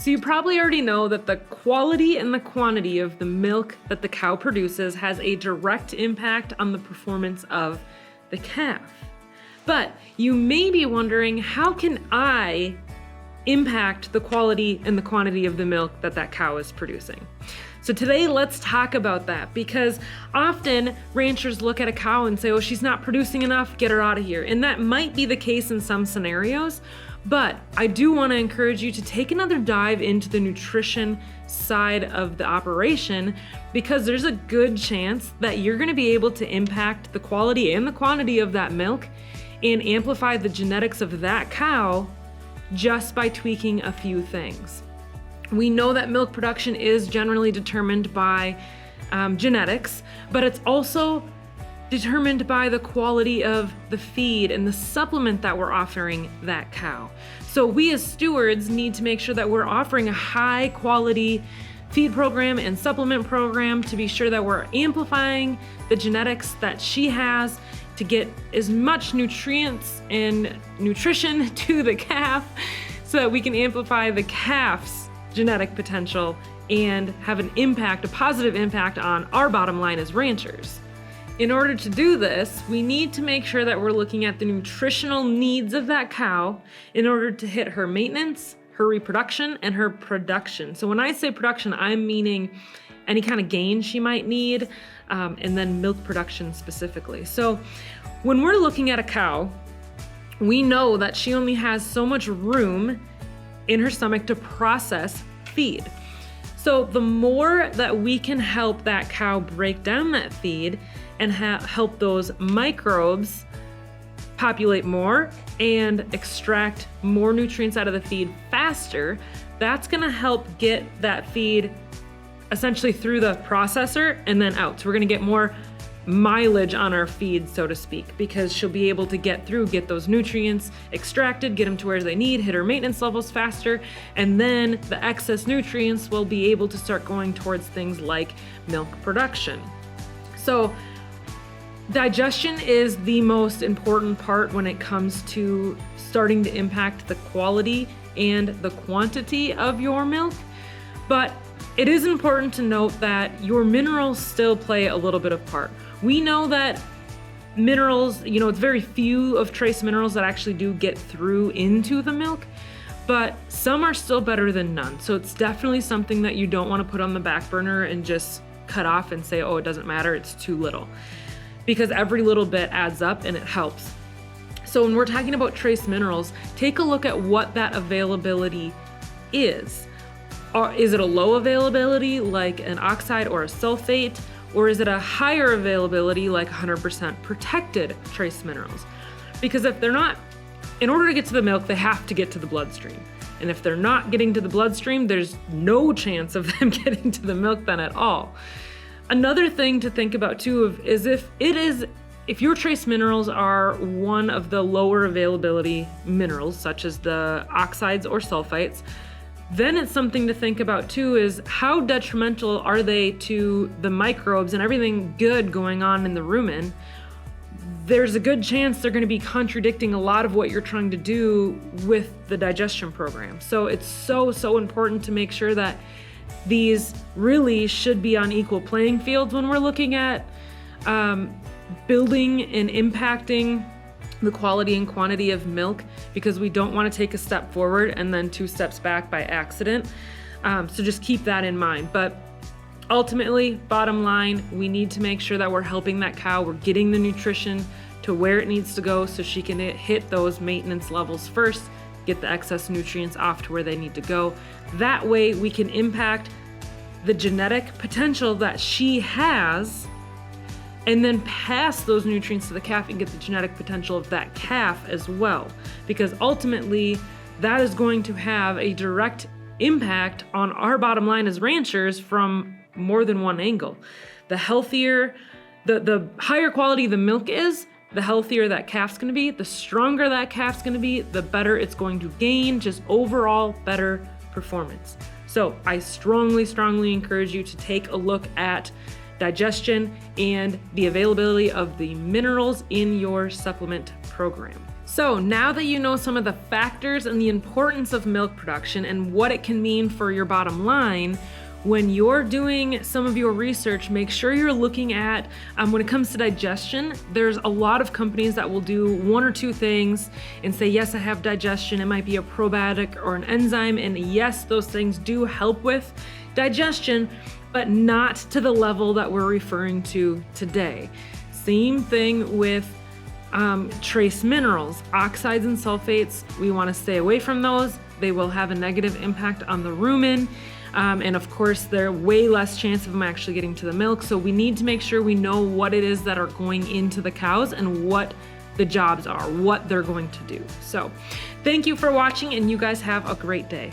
So you probably already know that the quality and the quantity of the milk that the cow produces has a direct impact on the performance of the calf. But you may be wondering, how can I impact the quality and the quantity of the milk that cow is producing? So today, let's talk about that, because often ranchers look at a cow and say, oh, she's not producing enough, get her out of here. And that might be the case in some scenarios, but I do want to encourage you to take another dive into the nutrition side of the operation, because there's a good chance that you're going to be able to impact the quality and the quantity of that milk and amplify the genetics of that cow just by tweaking a few things. We know that milk production is generally determined by genetics, but it's also determined by the quality of the feed and the supplement that we're offering that cow. So we as stewards need to make sure that we're offering a high quality feed program and supplement program to be sure that we're amplifying the genetics that she has to get as much nutrients and nutrition to the calf so that we can amplify the calf's genetic potential and have an impact, a positive impact on our bottom line as ranchers. In order to do this, we need to make sure that we're looking at the nutritional needs of that cow in order to hit her maintenance, her reproduction, and her production. So when I say production, I'm meaning any kind of gain she might need, and then milk production specifically. So when we're looking at a cow, we know that she only has so much room in her stomach to process feed. So the more that we can help that cow break down that feed and help those microbes populate more and extract more nutrients out of the feed faster, that's gonna help get that feed essentially through the processor and then out. So we're gonna get more mileage on our feed, so to speak, because she'll be able to get those nutrients extracted, get them to where they need, hit her maintenance levels faster, and then the excess nutrients will be able to start going towards things like milk production. So digestion is the most important part when it comes to starting to impact the quality and the quantity of your milk, but it is important to note that your minerals still play a little bit of part. We know that minerals, it's very few of trace minerals that actually do get through into the milk, but some are still better than none. So it's definitely something that you don't want to put on the back burner and just cut off and say, oh, it doesn't matter, it's too little. Because every little bit adds up and it helps. So when we're talking about trace minerals, take a look at what that availability is. Is it a low availability like an oxide or a sulfate? Or is it a higher availability like 100% protected trace minerals? Because if they're not, in order to get to the milk, they have to get to the bloodstream. And if they're not getting to the bloodstream, there's no chance of them getting to the milk then at all. Another thing to think about too is if your trace minerals are one of the lower availability minerals, such as the oxides or sulfites, then it's something to think about too, is how detrimental are they to the microbes and everything good going on in the rumen. There's a good chance they're going to be contradicting a lot of what you're trying to do with the digestion program. So it's so important to make sure that these really should be on equal playing fields when we're looking at building and impacting the quality and quantity of milk, because we don't want to take a step forward and then 2 steps back by accident. So just keep that in mind. But ultimately, bottom line, we need to make sure that we're helping that cow, we're getting the nutrition to where it needs to go so she can hit those maintenance levels first, get the excess nutrients off to where they need to go. That way we can impact the genetic potential that she has and then pass those nutrients to the calf and get the genetic potential of that calf as well. Because ultimately, that is going to have a direct impact on our bottom line as ranchers from more than one angle. The healthier, the higher quality the milk is, the healthier that calf's gonna be, the stronger that calf's gonna be, the better it's going to gain, just overall better performance. So I strongly encourage you to take a look at digestion and the availability of the minerals in your supplement program. So now that you know some of the factors and the importance of milk production and what it can mean for your bottom line, when you're doing some of your research, make sure you're looking at, when it comes to digestion, there's a lot of companies that will do one or two things and say, yes, I have digestion. It might be a probiotic or an enzyme. And yes, those things do help with digestion, but not to the level that we're referring to today. Same thing with trace minerals, oxides and sulfates. We want to stay away from those. They will have a negative impact on the rumen. And of course, they're way less chance of them actually getting to the milk. So we need to make sure we know what it is that are going into the cows and what the jobs are, what they're going to do. So thank you for watching, and you guys have a great day.